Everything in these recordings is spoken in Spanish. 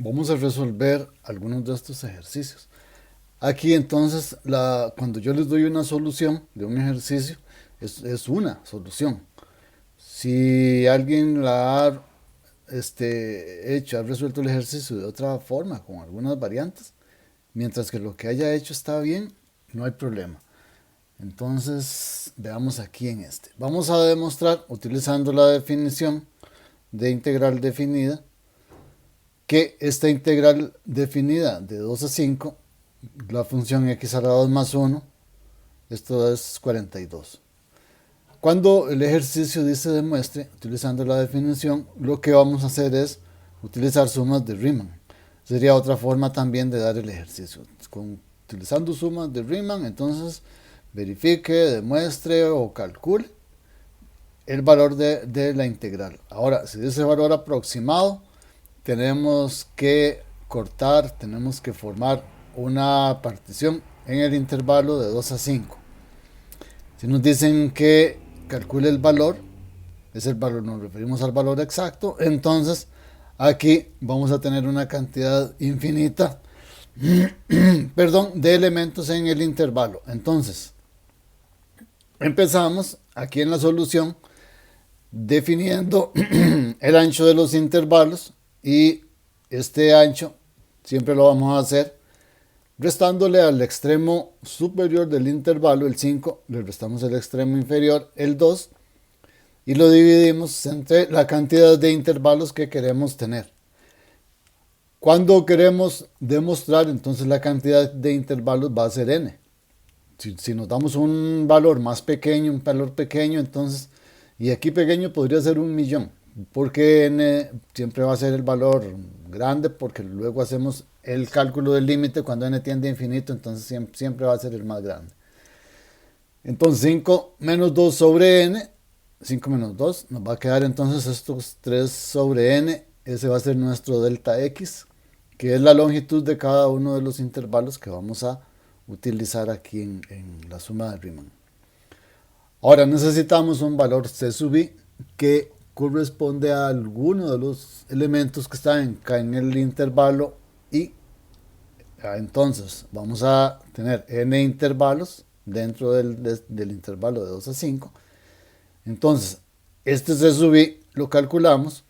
vamos a resolver algunos de estos ejercicios. Aquí entonces, cuando yo les doy una solución de un ejercicio, es una solución. Si alguien la ha hecho, ha resuelto el ejercicio de otra forma, con algunas variantes, mientras que lo que haya hecho está bien, no hay problema. Entonces, veamos aquí en este. Vamos a demostrar, utilizando la definición de integral definida, que esta integral definida de 2 a 5, la función x a la 2 más 1, esto es 42. Cuando el ejercicio dice demuestre, utilizando la definición, lo que vamos a hacer es utilizar sumas de Riemann. Sería otra forma también de dar el ejercicio. Utilizando sumas de Riemann, entonces verifique, demuestre o calcule el valor de la integral. Ahora, si dice valor aproximado, tenemos que cortar, tenemos que formar una partición en el intervalo de 2 a 5. Si nos dicen que calcule el valor, es el valor, nos referimos al valor exacto, entonces aquí vamos a tener una cantidad infinita perdón, de elementos en el intervalo. Entonces, empezamos aquí en la solución definiendo el ancho de los intervalos, y este ancho siempre lo vamos a hacer restándole al extremo superior del intervalo, el 5, le restamos el extremo inferior, el 2, y lo dividimos entre la cantidad de intervalos que queremos tener. Cuando queremos demostrar, entonces la cantidad de intervalos va a ser n. Si nos damos un valor más pequeño, un valor pequeño, entonces, y aquí pequeño podría ser 1.000.000, porque n siempre va a ser el valor grande, porque luego hacemos el cálculo del límite cuando n tiende a infinito, entonces siempre va a ser el más grande. Entonces 5 menos 2 sobre n, 5 menos 2, nos va a quedar entonces estos 3 sobre n, ese va a ser nuestro delta x, que es la longitud de cada uno de los intervalos que vamos a utilizar aquí en la suma de Riemann. Ahora necesitamos un valor c sub i que corresponde a alguno de los elementos que están en el intervalo i. Entonces vamos a tener n intervalos dentro del intervalo de 2 a 5. Entonces este c sub i lo calculamos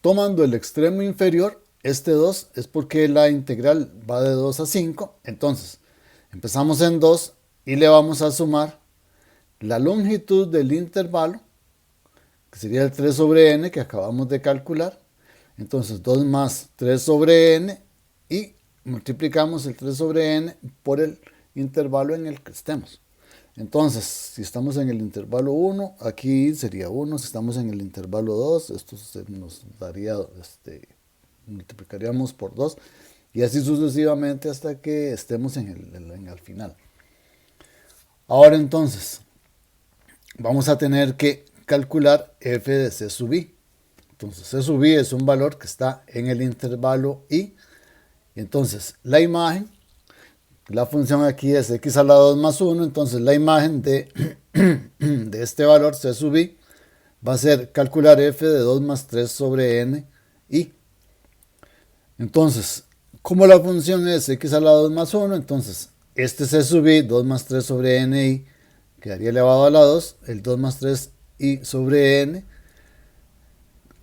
tomando el extremo inferior. Este 2 es porque la integral va de 2 a 5. Entonces empezamos en 2 y le vamos a sumar la longitud del intervalo, que sería el 3 sobre n que acabamos de calcular. Entonces 2 más 3 sobre n, y multiplicamos el 3 sobre n por el intervalo en el que estemos. Entonces, si estamos en el intervalo 1, aquí sería 1. Si estamos en el intervalo 2, esto nos daría, multiplicaríamos por 2, y así sucesivamente hasta que estemos en el final. Ahora entonces, vamos a tener que calcular f de c sub i. Entonces, c sub i es un valor que está en el intervalo i. Entonces, la imagen, la función aquí es x a la 2 más 1, entonces la imagen de este valor c sub i va a ser calcular f de 2 más 3 sobre n i. Entonces, como la función es x a la 2 más 1, entonces este c sub i, 2 más 3 sobre n i, quedaría elevado a la 2, el 2 más 3 i sobre n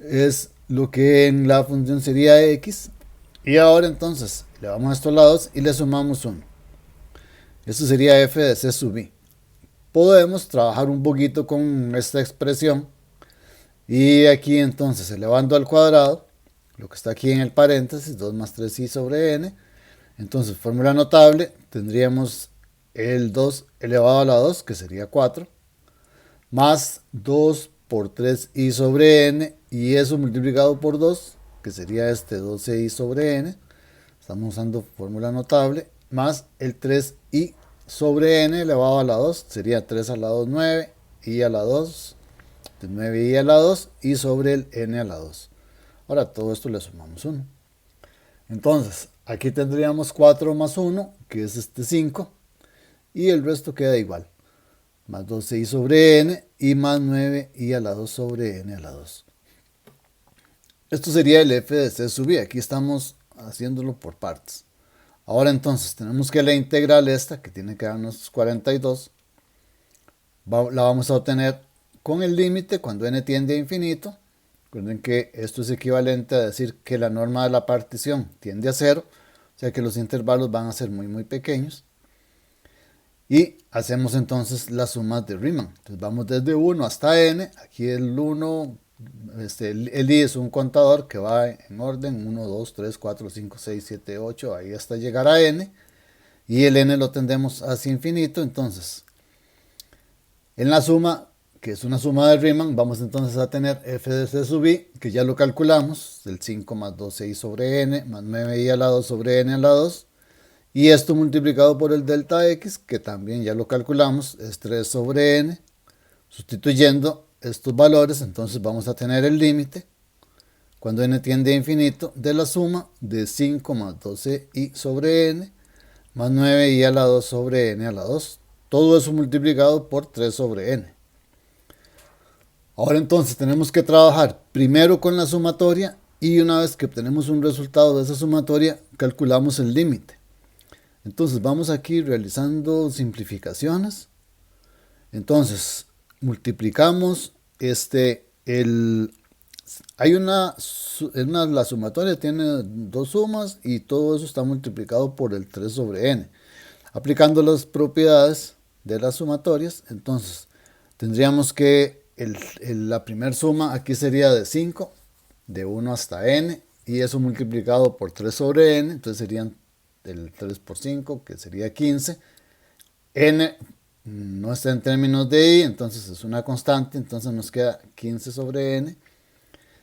es lo que en la función sería x, y ahora entonces elevamos esto a la 2 y le sumamos 1. Eso sería f de c sub i. Podemos trabajar un poquito con esta expresión, y aquí entonces elevando al cuadrado lo que está aquí en el paréntesis, 2 más 3i sobre n, entonces fórmula notable, tendríamos el 2 elevado a la 2, que sería 4, más 2 por 3i sobre n, y eso multiplicado por 2, que sería este 12i sobre n, estamos usando fórmula notable, más el 3i sobre n elevado a la 2, sería 3 a la 2, 9, i a la 2, de 9i a la 2, y sobre el n a la 2. Ahora todo esto le sumamos 1. Entonces, aquí tendríamos 4 más 1, que es este 5, y el resto queda igual. Más 12i sobre n, y más 9i a la 2 sobre n a la 2. Esto sería el f de c sub i. Aquí estamos haciéndolo por partes. Ahora entonces tenemos que la integral esta, que tiene que darnos 42, la vamos a obtener con el límite cuando n tiende a infinito. Recuerden que esto es equivalente a decir que la norma de la partición tiende a 0, o sea que los intervalos van a ser muy pequeños. Y hacemos entonces las sumas de Riemann. Entonces vamos desde 1 hasta n. Aquí el 1, el i es un contador que va en orden 1, 2, 3, 4, 5, 6, 7, 8, ahí hasta llegar a n. Y el n lo tendemos hacia infinito. Entonces, en la suma, que es una suma de Riemann, vamos entonces a tener f de c sub i, que ya lo calculamos, el 5 más 2i sobre n, más 9i a la 2 sobre n a la 2. Y esto multiplicado por el delta x, que también ya lo calculamos, es 3 sobre n. Sustituyendo estos valores, entonces vamos a tener el límite, cuando n tiende a infinito, de la suma de 5 más 12i sobre n, más 9i a la 2 sobre n a la 2. Todo eso multiplicado por 3 sobre n. Ahora entonces tenemos que trabajar primero con la sumatoria, y una vez que obtenemos un resultado de esa sumatoria, calculamos el límite. Entonces vamos aquí realizando simplificaciones. Entonces multiplicamos la sumatoria tiene dos sumas y todo eso está multiplicado por el 3 sobre n. Aplicando las propiedades de las sumatorias, entonces tendríamos que la primera suma aquí sería de 5, de 1 hasta n, y eso multiplicado por 3 sobre n, entonces serían el 3 por 5, que sería 15. N no está en términos de i, entonces es una constante, entonces nos queda 15 sobre n.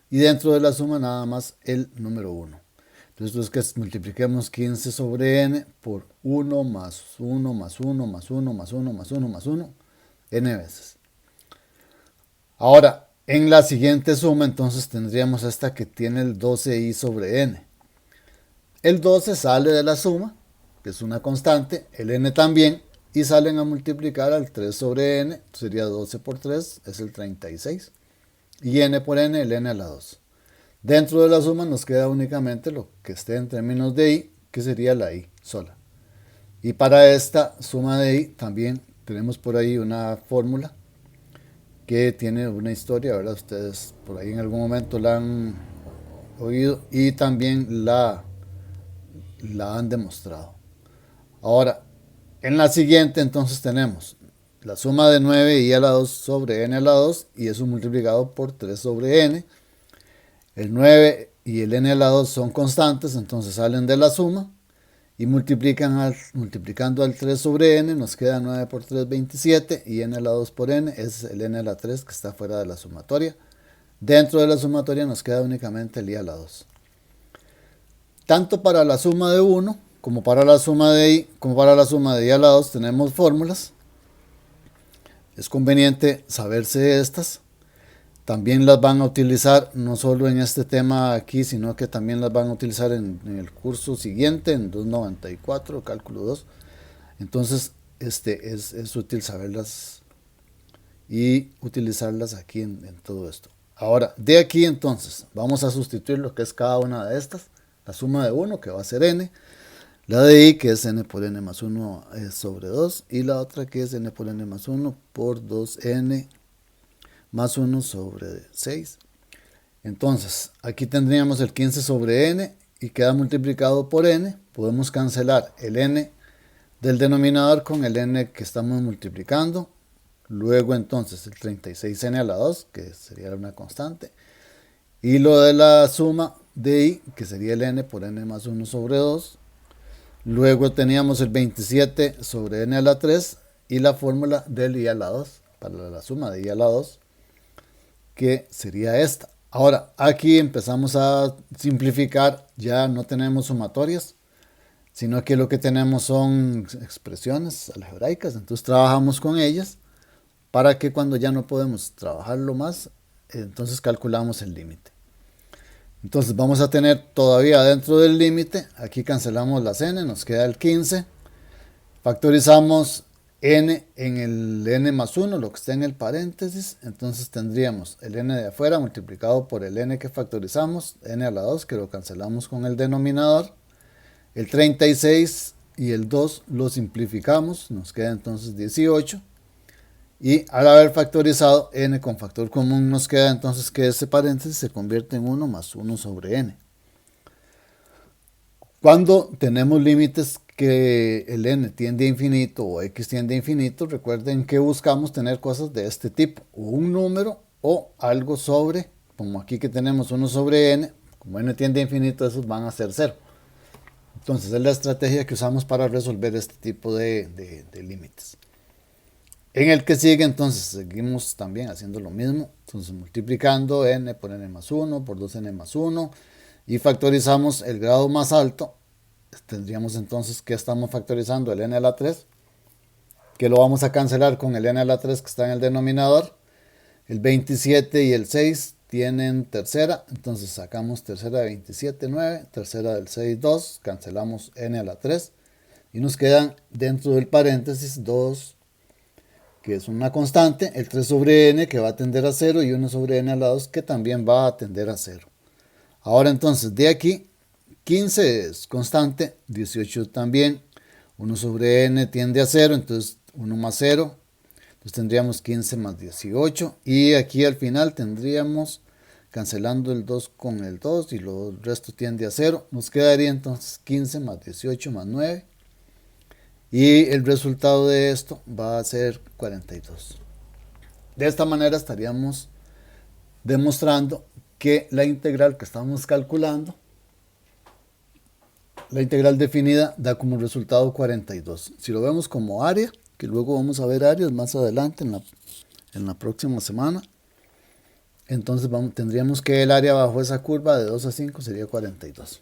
Y dentro de la suma nada más el número 1. Entonces que multipliquemos 15 sobre n por 1 más 1 más 1 más 1 más 1 más 1 más 1, n veces. Ahora, en la siguiente suma, entonces tendríamos esta que tiene el 12i sobre n. El 12 sale de la suma, que es una constante, el n también, y salen a multiplicar al 3 sobre n, sería 12 por 3, es el 36, y n por n, el n a la 2. Dentro de la suma nos queda únicamente lo que esté en términos de i, que sería la i sola. Y para esta suma de i también tenemos por ahí una fórmula que tiene una historia, ¿verdad? Ustedes por ahí en algún momento la han oído y también la han demostrado. Ahora, en la siguiente entonces tenemos la suma de 9i a la 2 sobre n a la 2, y eso multiplicado por 3 sobre n. El 9 y el n a la 2 son constantes, entonces salen de la suma y multiplicando al 3 sobre n nos queda 9 por 3, 27, y n a la 2 por n es el n a la 3 que está fuera de la sumatoria. Dentro de la sumatoria nos queda únicamente el i a la 2. Tanto para la suma de 1 como para la suma de i, como para la suma de i a la 2 tenemos fórmulas. Es conveniente saberse estas. También las van a utilizar no solo en este tema aquí, sino que también las van a utilizar en el curso siguiente, en 294, cálculo 2. Entonces, es útil saberlas y utilizarlas aquí en todo esto. Ahora, de aquí entonces, vamos a sustituir lo que es cada una de estas. La suma de 1, que va a ser n, la de i, que es n por n más 1 sobre 2, y la otra que es n por n más 1 por 2n más 1 sobre 6. Entonces, aquí tendríamos el 15 sobre n y queda multiplicado por n. Podemos cancelar el n del denominador con el n que estamos multiplicando. Luego entonces el 36n a la 2, que sería una constante. Y lo de la suma de i, que sería el n por n más 1 sobre 2. Luego teníamos el 27 sobre n a la 3 y la fórmula del i a la 2, para la suma de i a la 2, que sería esta. Ahora, aquí empezamos a simplificar, ya no tenemos sumatorias, sino que lo que tenemos son expresiones algebraicas, entonces trabajamos con ellas para que cuando ya no podemos trabajarlo más, entonces calculamos el límite. Entonces vamos a tener todavía dentro del límite, aquí cancelamos las n, nos queda el 15, factorizamos n en el n más 1, lo que está en el paréntesis. Entonces tendríamos el n de afuera multiplicado por el n que factorizamos, n a la 2, que lo cancelamos con el denominador. El 36 y el 2 lo simplificamos, nos queda entonces 18. Y al haber factorizado n con factor común, nos queda entonces que ese paréntesis se convierte en 1 más 1 sobre n. Cuando tenemos límites que el n tiende a infinito o x tiende a infinito, recuerden que buscamos tener cosas de este tipo, o un número o algo sobre, como aquí que tenemos 1 sobre n, como n tiende a infinito, esos van a ser 0. Entonces es la estrategia que usamos para resolver este tipo de límites. En el que sigue, entonces, seguimos también haciendo lo mismo. Entonces, multiplicando n por n más 1, por 2n más 1, y factorizamos el grado más alto. Tendríamos entonces que estamos factorizando el n a la 3, que lo vamos a cancelar con el n a la 3 que está en el denominador. El 27 y el 6 tienen tercera, entonces sacamos tercera de 27, 9, tercera del 6, 2, cancelamos n a la 3, y nos quedan dentro del paréntesis 2, que es una constante, el 3 sobre n que va a tender a 0 y 1 sobre n a la 2 que también va a tender a 0. Ahora entonces de aquí 15 es constante, 18 también, 1 sobre n tiende a 0, entonces 1 más 0, entonces tendríamos 15 más 18 y aquí al final tendríamos, cancelando el 2 con el 2 y el resto tiende a 0, nos quedaría entonces 15 más 18 más 9. Y el resultado de esto va a ser 42. De esta manera estaríamos demostrando que la integral que estamos calculando, la integral definida, da como resultado 42. Si lo vemos como área, que luego vamos a ver áreas más adelante en la próxima semana, entonces tendríamos que el área bajo esa curva de 2 a 5 sería 42.